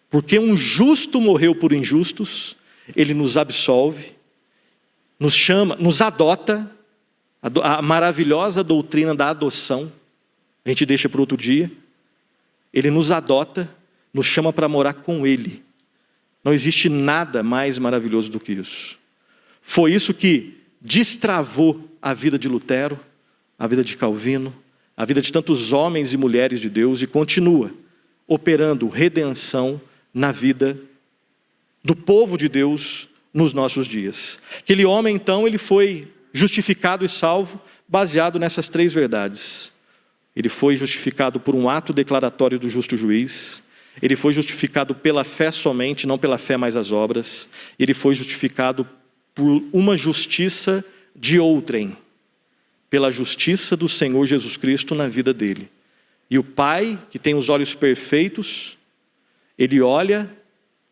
porque um justo morreu por injustos, ele nos absolve, nos chama, nos adota, a maravilhosa doutrina da adoção, a gente deixa para outro dia. Ele nos adota, nos chama para morar com Ele. Não existe nada mais maravilhoso do que isso. Foi isso que destravou a vida de Lutero, a vida de Calvino, a vida de tantos homens e mulheres de Deus, e continua operando redenção na vida do povo de Deus nos nossos dias. Aquele homem, então, ele foi justificado e salvo baseado nessas 3 verdades. Ele foi justificado por um ato declaratório do justo juiz. Ele foi justificado pela fé somente, não pela fé mais as obras. Ele foi justificado por uma justiça de outrem, pela justiça do Senhor Jesus Cristo na vida dele. E o Pai, que tem os olhos perfeitos, ele olha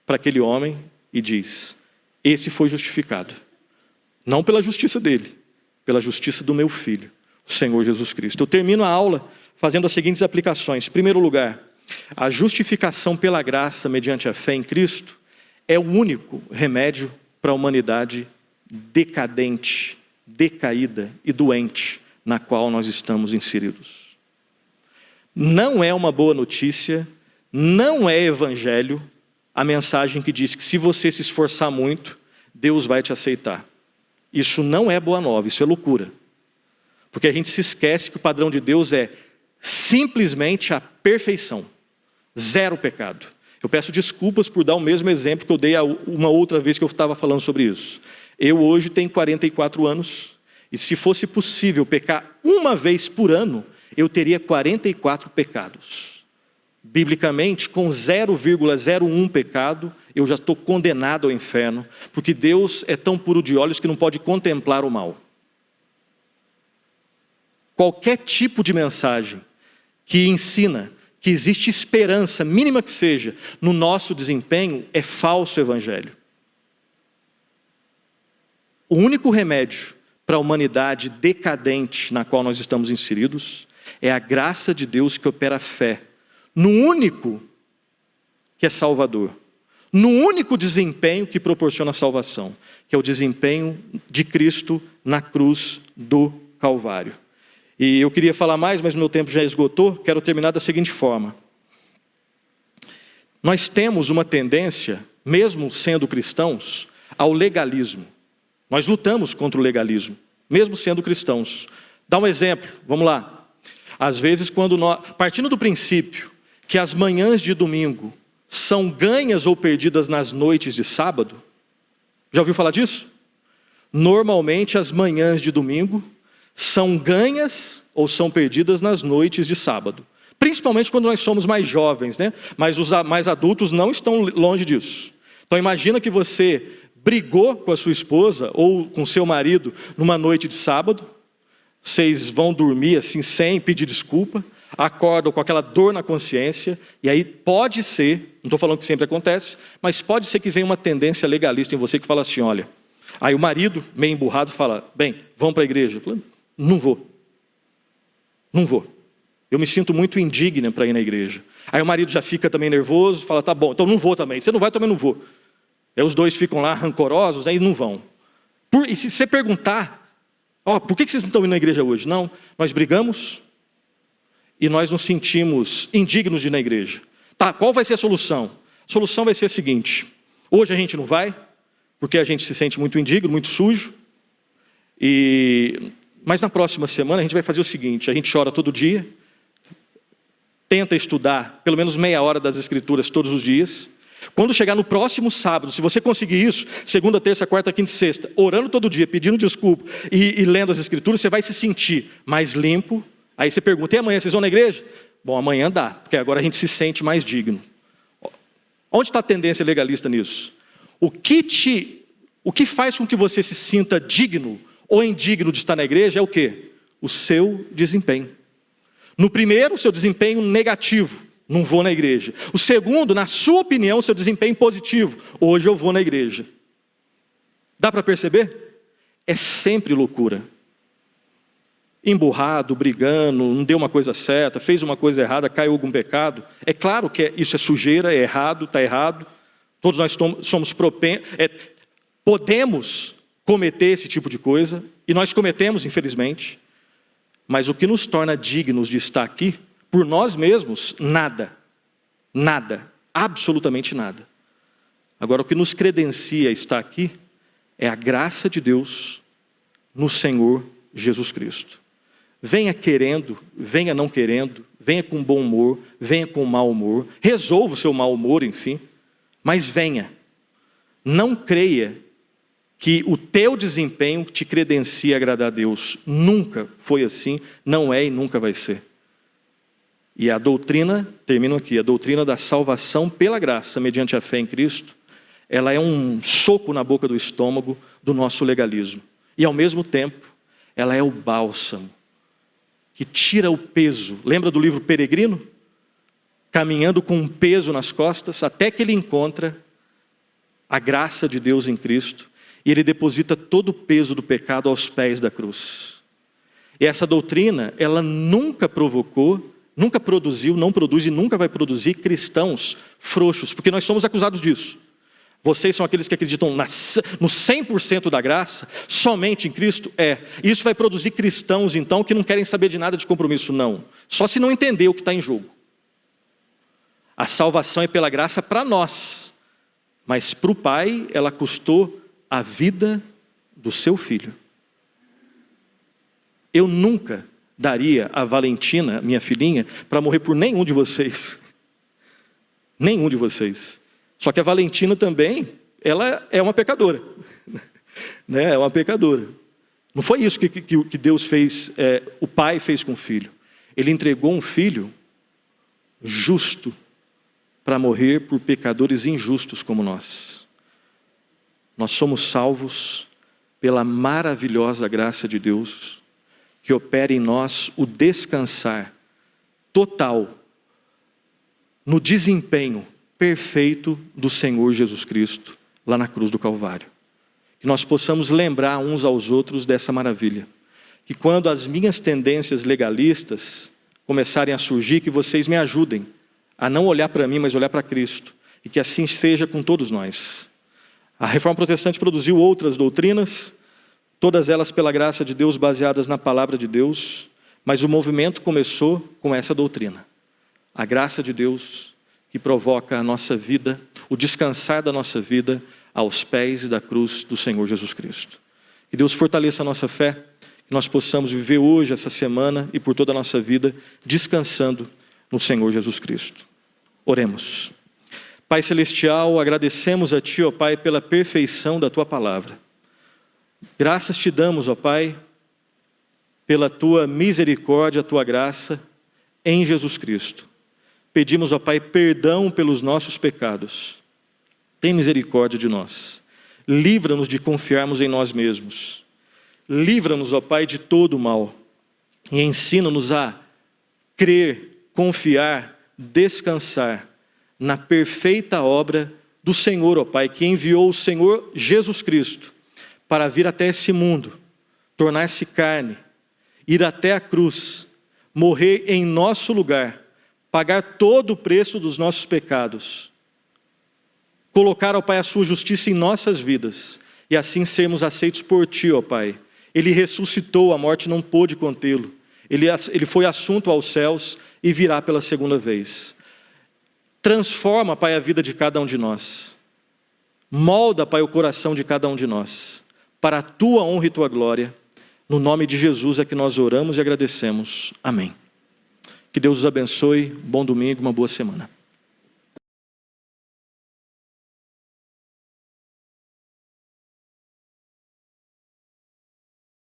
para aquele homem e diz: esse foi justificado, não pela justiça dele, pela justiça do meu filho, o Senhor Jesus Cristo. Eu termino a aula fazendo as seguintes aplicações. Em primeiro lugar, a justificação pela graça mediante a fé em Cristo é o único remédio para a humanidade decadente, decaída e doente na qual nós estamos inseridos. Não é uma boa notícia, não é evangelho, a mensagem que diz que se você se esforçar muito, Deus vai te aceitar. Isso não é boa nova, isso é loucura. Porque a gente se esquece que o padrão de Deus é simplesmente a perfeição. Zero pecado. Eu peço desculpas por dar o mesmo exemplo que eu dei uma outra vez que eu estava falando sobre isso. Eu hoje tenho 44 anos, e se fosse possível pecar uma vez por ano, eu teria 44 pecados. Biblicamente, com 0,01 pecado, eu já estou condenado ao inferno, porque Deus é tão puro de olhos que não pode contemplar o mal. Qualquer tipo de mensagem que ensina que existe esperança, mínima que seja, no nosso desempenho, é falso evangelho. O único remédio para a humanidade decadente na qual nós estamos inseridos é a graça de Deus que opera a fé no único que é Salvador, no único desempenho que proporciona salvação, que é o desempenho de Cristo na cruz do Calvário. E eu queria falar mais, mas meu tempo já esgotou, quero terminar da seguinte forma. Nós temos uma tendência, mesmo sendo cristãos, ao legalismo. Nós lutamos contra o legalismo, mesmo sendo cristãos. Dá um exemplo, vamos lá. Às vezes, partindo do princípio que as manhãs de domingo são ganhas ou perdidas nas noites de sábado, já ouviu falar disso? Normalmente, as manhãs de domingo são ganhas ou são perdidas nas noites de sábado. Principalmente quando nós somos mais jovens, né? Mas os mais adultos não estão longe disso. Então imagina que você brigou com a sua esposa ou com seu marido numa noite de sábado. Vocês vão dormir assim sem pedir desculpa, acordam com aquela dor na consciência, e aí pode ser, não estou falando que sempre acontece, mas pode ser que venha uma tendência legalista em você que fala assim, olha, aí o marido, meio emburrado, fala, bem, vamos para a igreja. Eu falo, não vou. Eu me sinto muito indigna para ir na igreja. Aí o marido já fica também nervoso, fala, tá bom, então não vou também. Você não vai, eu também não vou. Aí os dois ficam lá rancorosos, aí não vão. E se você perguntar, por que vocês não estão indo na igreja hoje? Não, nós brigamos e nós nos sentimos indignos de ir na igreja. Tá, qual vai ser a solução? A solução vai ser a seguinte, hoje a gente não vai, porque a gente se sente muito indigno, muito sujo, mas na próxima semana a gente vai fazer o seguinte, a gente chora todo dia, tenta estudar pelo menos meia hora das escrituras todos os dias. Quando chegar no próximo sábado, se você conseguir isso, segunda, terça, quarta, quinta e sexta, orando todo dia, pedindo desculpa e lendo as escrituras, você vai se sentir mais limpo. Aí você pergunta, e amanhã vocês vão na igreja? Bom, amanhã dá, porque agora a gente se sente mais digno. Onde está a tendência legalista nisso? O que faz com que você se sinta digno ou indigno de estar na igreja é o quê? O seu desempenho. No primeiro, o seu desempenho negativo, não vou na igreja. O segundo, na sua opinião, o seu desempenho positivo, hoje eu vou na igreja. Dá para perceber? É sempre loucura. Emburrado, brigando, não deu uma coisa certa, fez uma coisa errada, caiu algum pecado. É claro que isso é sujeira, é errado, está errado. Todos nós somos propensos, podemos cometer esse tipo de coisa, e nós cometemos, infelizmente. Mas o que nos torna dignos de estar aqui, por nós mesmos, nada. Nada. Absolutamente nada. Agora, o que nos credencia a estar aqui é a graça de Deus no Senhor Jesus Cristo. Venha querendo, venha não querendo, venha com bom humor, venha com mau humor, resolva o seu mau humor, enfim, mas venha. Não creia que o teu desempenho te credencia a agradar a Deus. Nunca foi assim, não é e nunca vai ser. E a doutrina, termino aqui, a doutrina da salvação pela graça, mediante a fé em Cristo, ela é um soco na boca do estômago do nosso legalismo. E ao mesmo tempo, ela é o bálsamo, que tira o peso. Lembra do livro Peregrino? Caminhando com um peso nas costas, até que ele encontra a graça de Deus em Cristo, e ele deposita todo o peso do pecado aos pés da cruz. E essa doutrina, ela nunca provocou, nunca produziu, não produz e nunca vai produzir cristãos frouxos, porque nós somos acusados disso. Vocês são aqueles que acreditam no 100% da graça, somente em Cristo? Isso vai produzir cristãos, então, que não querem saber de nada de compromisso, não. Só se não entender o que está em jogo. A salvação é pela graça para nós, mas para o Pai, ela custou a vida do seu filho. Eu nunca daria a Valentina, minha filhinha, para morrer por nenhum de vocês. Nenhum de vocês. Só que a Valentina também, ela é uma pecadora. Né? É uma pecadora. Não foi isso que Deus fez, o Pai fez com o Filho. Ele entregou um Filho justo para morrer por pecadores injustos como nós. Nós somos salvos pela maravilhosa graça de Deus, que opera em nós o descansar total no desempenho perfeito do Senhor Jesus Cristo, lá na cruz do Calvário. Que nós possamos lembrar uns aos outros dessa maravilha. Que quando as minhas tendências legalistas começarem a surgir, que vocês me ajudem a não olhar para mim, mas olhar para Cristo. E que assim seja com todos nós. A Reforma Protestante produziu outras doutrinas, todas elas pela graça de Deus, baseadas na palavra de Deus, mas o movimento começou com essa doutrina. A graça de Deus que provoca a nossa vida, o descansar da nossa vida aos pés da cruz do Senhor Jesus Cristo. Que Deus fortaleça a nossa fé, que nós possamos viver hoje, essa semana e por toda a nossa vida, descansando no Senhor Jesus Cristo. Oremos. Pai Celestial, agradecemos a Ti, ó Pai, pela perfeição da Tua palavra. Graças Te damos, ó Pai, pela Tua misericórdia, a Tua graça em Jesus Cristo. Pedimos, ó Pai, perdão pelos nossos pecados. Tem misericórdia de nós. Livra-nos de confiarmos em nós mesmos. Livra-nos, ó Pai, de todo o mal. E ensina-nos a crer, confiar, descansar na perfeita obra do Senhor, ó Pai, que enviou o Senhor Jesus Cristo para vir até esse mundo, tornar-se carne, ir até a cruz, morrer em nosso lugar, pagar todo o preço dos nossos pecados, colocar, ó Pai, a sua justiça em nossas vidas, e assim sermos aceitos por Ti, ó Pai. Ele ressuscitou, a morte não pôde contê-lo. Ele foi assunto aos céus e virá pela segunda vez. Transforma, Pai, a vida de cada um de nós. Molda, Pai, o coração de cada um de nós, para a Tua honra e Tua glória. No nome de Jesus é que nós oramos e agradecemos. Amém. Que Deus os abençoe, bom domingo, uma boa semana.